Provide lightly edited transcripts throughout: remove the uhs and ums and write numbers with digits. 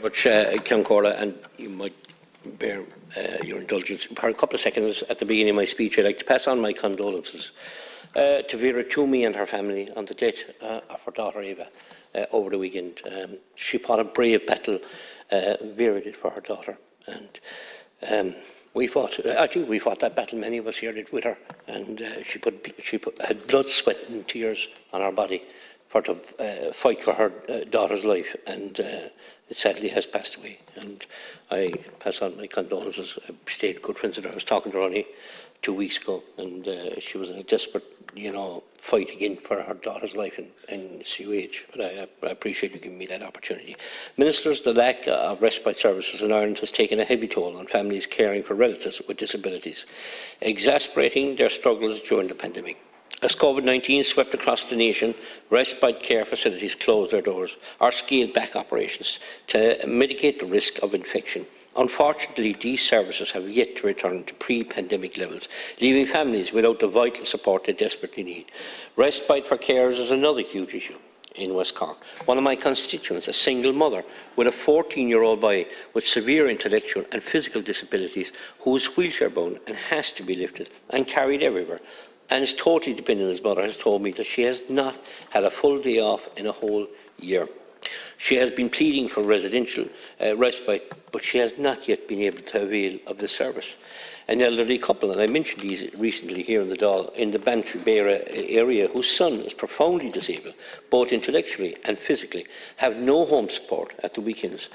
much, Ceann Comhairle, and you might bear your indulgence. For a couple of seconds at the beginning of my speech, I'd like to pass on my condolences to Vera Toomey and her family on the death of her daughter Eva over the weekend. She fought a brave battle, Vera did, for her daughter, and I think we fought that battle. Many of us here did with her, and she had blood, sweat, and tears on her body for to fight for her daughter's life, and it sadly has passed away. And I pass on my condolences. I stayed good friends with her. I was talking to her only 2 weeks ago, and she was in a desperate, fight again for her daughter's life in CUH. But I appreciate you giving me that opportunity. Ministers, the lack of respite services in Ireland has taken a heavy toll on families caring for relatives with disabilities, exacerbating their struggles during the pandemic. As COVID-19 swept across the nation, respite care facilities closed their doors or scaled back operations to mitigate the risk of infection. Unfortunately, these services have yet to return to pre-pandemic levels, leaving families without the vital support they desperately need. Respite for carers is another huge issue in West Cork. One of my constituents, a single mother with a 14-year-old boy with severe intellectual and physical disabilities, who is wheelchair-bound and has to be lifted and carried everywhere, and is totally dependent on his mother, has told me that she has not had a full day off in a whole year. She has been pleading for residential respite, but she has not yet been able to avail of the service. An elderly couple, and I mentioned these recently here in the Dáil, in the Bantry Beara area, whose son is profoundly disabled, both intellectually and physically, have no home support at the weekends.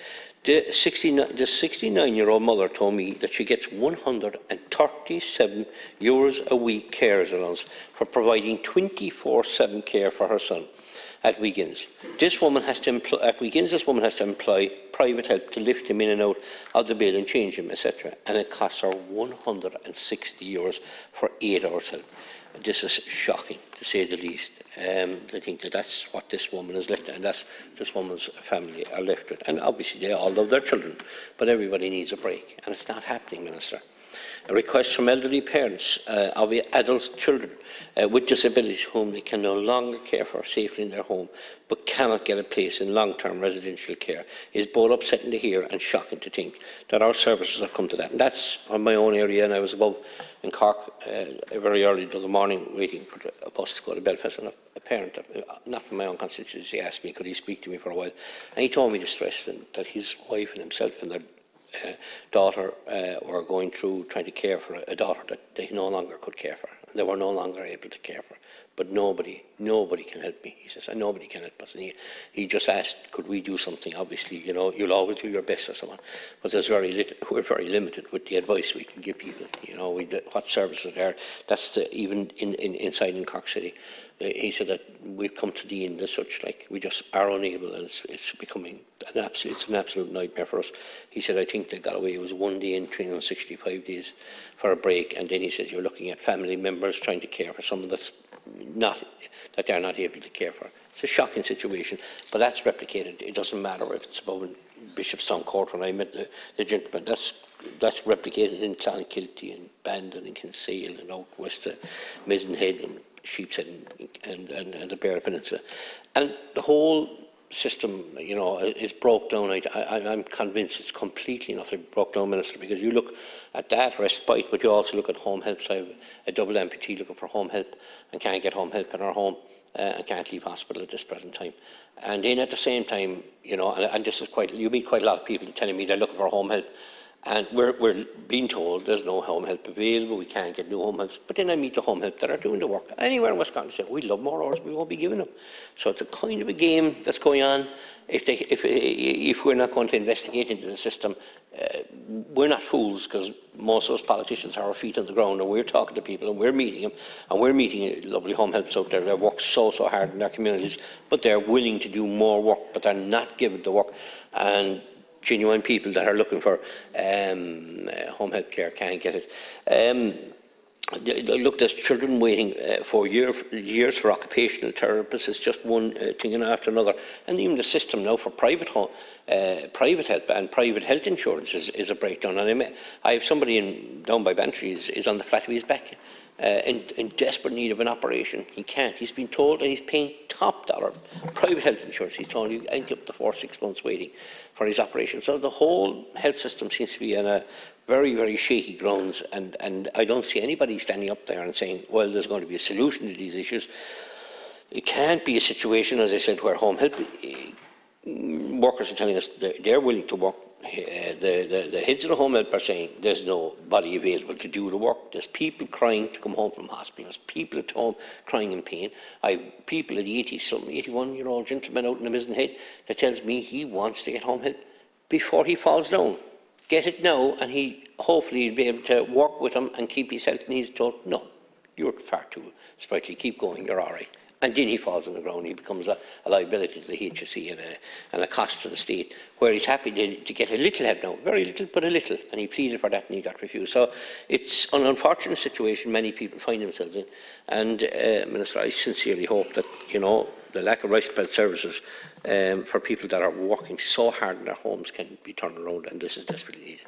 The 69-year-old mother told me that she gets €137 a week carers allowance for providing 24/7 care for her son at weekends. This woman has to employ private help to lift him in and out of the bed and change him, etc. And it costs her €160 for 8 hours help. This is shocking, to say the least. I think that's what this woman is left, and that's this woman's family are left with. And obviously they all love their children, but everybody needs a break, and it's not happening, Minister. A request from elderly parents of adult children with disabilities whom they can no longer care for safely in their home, but cannot get a place in long-term residential care, is both upsetting to hear and shocking to think that our services have come to that. And that's on my own area, and I was above in Cork very early the other morning waiting for a bus to go to Belfast, and a parent, not from my own constituency, asked me could he speak to me for a while, and he told me the stress that his wife and himself and their daughter were going through trying to care for a daughter that they no longer could care for. They were no longer able to care for. But nobody can help me, he says, and nobody can help us. And he just asked, could we do something? Obviously, you'll always do your best or someone, but there's we're very limited with the advice we can give people. What services are there. That's even inside in Cork City. He said that we've come to the end as such, like we just are unable, and it's becoming an absolute nightmare for us. He said, I think they got away, it was 1 day in 365 days for a break, and then he says you're looking at family members trying to care for someone that they're not able to care for. It's a shocking situation, but that's replicated. It doesn't matter if it's above in Bishopstown Court. When I met the gentleman, that's replicated in Clonakilty and Bandon and Kinsale and out west of Maidenhead and Sheepshead and the Beara Peninsula. And the whole system, is broke down. I'm convinced it's completely not broke down, Minister, because you look at that respite, but you also look at home help. So I have a double amputee looking for home help and can't get home help in our home and can't leave hospital at this present time. And then at the same time, and this is you meet quite a lot of people telling me they're looking for home help, and we're being told there's no home help available, we can't get new home help. But then I meet the home help that are doing the work anywhere in West Scotland, say, we'd love more hours, we won't be giving them. So it's a kind of a game that's going on. If we're not going to investigate into the system, we're not fools, because most of us politicians have our feet on the ground, and we're talking to people and we're meeting them, and we're meeting lovely home helps out there that work so hard in their communities, but they're willing to do more work, but they're not given the work. And genuine people that are looking for home health care can't get it. Look, there's children waiting for years for occupational therapists. It's just one thing after another. And even the system now for private help and private health insurance is a breakdown. And I have somebody down by Bantry is on the flat of his back. in desperate need of an operation. He can't. He's been told that he's paying top dollar private health insurance. He's told you end up to 4 or 6 months waiting for his operation. So the whole health system seems to be in a very, very shaky grounds, and I don't see anybody standing up there and saying, well, there's going to be a solution to these issues. It can't be a situation, as I said, where home health workers are telling us they're willing to work. The heads of the home help are saying there's nobody available to do the work. There's people crying to come home from hospital. There's people at home crying in pain. I have people at 81-year-old gentleman out in the Mizenhead that tells me he wants to get home help before he falls down. Get it now, and hopefully he'll be able to work with him and keep his health. And he's told, no, you're far too sprightly. Keep going, you're all right. And then he falls on the ground. He becomes a liability to the HSE and a cost to the state, where he's happy to get a little help now, very little, but a little. And he pleaded for that and he got refused. So it's an unfortunate situation many people find themselves in. And, Minister, I sincerely hope that, the lack of respite services for people that are working so hard in their homes can be turned around, and this is desperately needed.